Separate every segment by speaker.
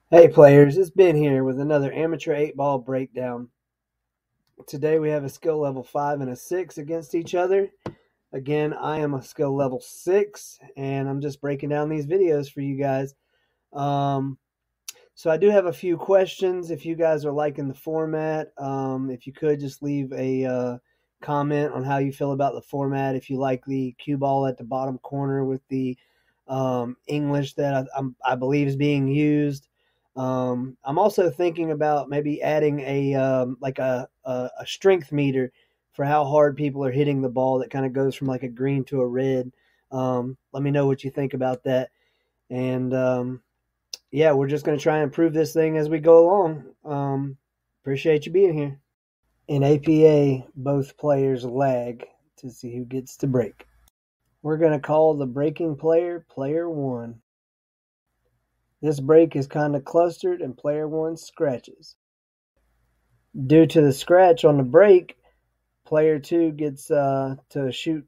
Speaker 1: Hey players, it's Ben here with another amateur 8-ball breakdown. Today we have a skill level 5 and a 6 against each other. Again, I am a skill level 6 and I'm just breaking down these videos for you guys. Um, so I do have a few questions if you guys are liking the format. If you could just leave a comment on how you feel about the format. If you like the cue ball at the bottom corner with the English that I believe is being used. I'm also thinking about maybe adding a a strength meter for how hard people are hitting the ball that kind of goes from like a green to a red. Let me know what you think about that. And yeah, we're just going to try and improve this thing as we go along. Appreciate you being here. In APA, both players lag to see who gets to break. We're going to call the breaking player player 1. This break is kind of clustered and player 1 scratches. Due to the scratch on the break, player 2 gets to shoot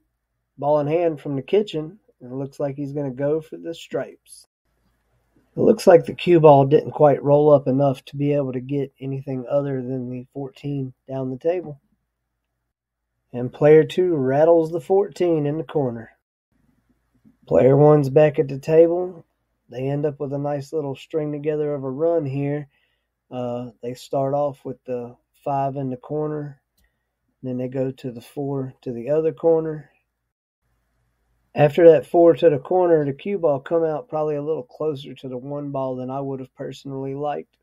Speaker 1: ball in hand from the kitchen. And it looks like he's going to go for the stripes. It looks like the cue ball didn't quite roll up enough to be able to get anything other than the 14 down the table. And player 2 rattles the 14 in the corner. Player 1's back at the table. They end up with a nice little string together of a run here. They start off with the 5 in the corner. Then they go to the 4 to the other corner. After that 4 to the corner, the cue ball come out probably a little closer to the 1 ball than I would have personally liked.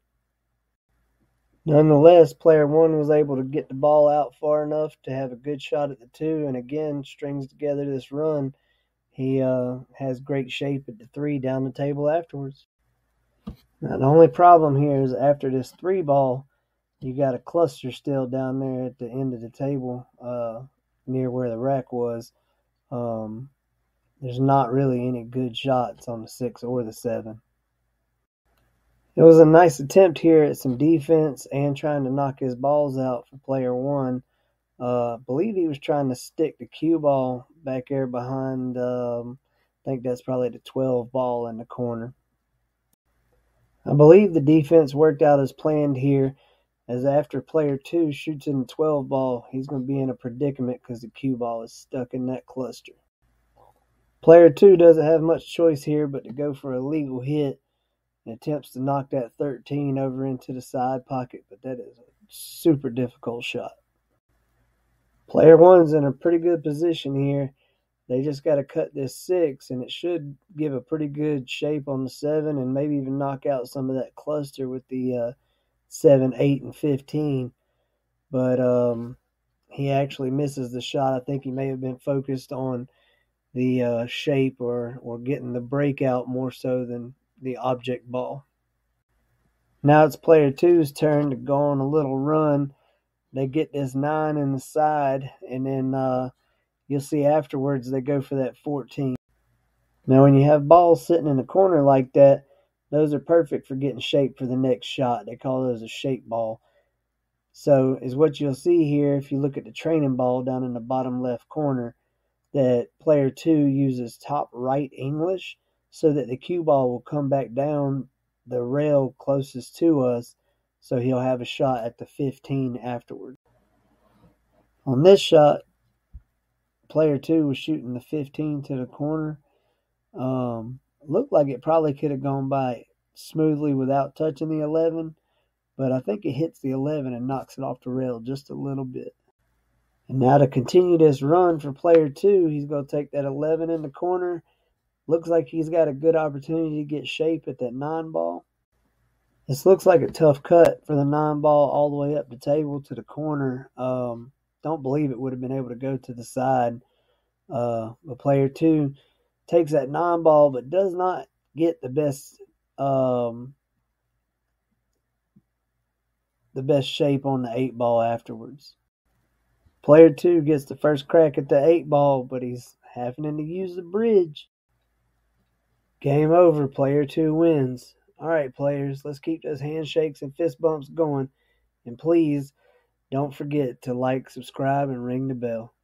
Speaker 1: Nonetheless, player 1 was able to get the ball out far enough to have a good shot at the 2, and again strings together this run. He has great shape at the 3 down the table afterwards. Now, the only problem here is after this 3 ball, you got a cluster still down there at the end of the table near where the rack was. There's not really any good shots on the 6 or the 7. It was a nice attempt here at some defense and trying to knock his balls out for player 1. I believe he was trying to stick the cue ball back there behind, I think that's probably the 12 ball in the corner. I believe the defense worked out as planned here, as after player 2 shoots in the 12 ball, he's going to be in a predicament because the cue ball is stuck in that cluster. Player 2 doesn't have much choice here but to go for a legal hit and attempts to knock that 13 over into the side pocket, but that is a super difficult shot. Player 1's in a pretty good position here. They just got to cut this 6, and it should give a pretty good shape on the 7 and maybe even knock out some of that cluster with the 7, 8, and 15. But he actually misses the shot. I think he may have been focused on the shape or getting the breakout more so than the object ball. Now it's player 2's turn to go on a little run. They get this 9 in the side, and then you'll see afterwards they go for that 14. Now when you have balls sitting in the corner like that, those are perfect for getting shape for the next shot. They call those a shape ball. So is what you'll see here if you look at the training ball down in the bottom left corner, that player 2 uses top right English so that the cue ball will come back down the rail closest to us, so he'll have a shot at the 15 afterward. On this shot, player 2 was shooting the 15 to the corner. Looked like it probably could have gone by smoothly without touching the 11, but I think it hits the 11 and knocks it off the rail just a little bit. And now to continue this run for player 2, he's going to take that 11 in the corner. Looks like he's got a good opportunity to get shape at that 9 ball. This looks like a tough cut for the 9 ball all the way up the table to the corner. Don't believe it would have been able to go to the side. But player 2 takes that 9 ball but does not get the best shape on the 8 ball afterwards. Player 2 gets the first crack at the 8 ball, but he's having to use the bridge. Game over. Player 2 wins. All right, players, let's keep those handshakes and fist bumps going. And please don't forget to like, subscribe, and ring the bell.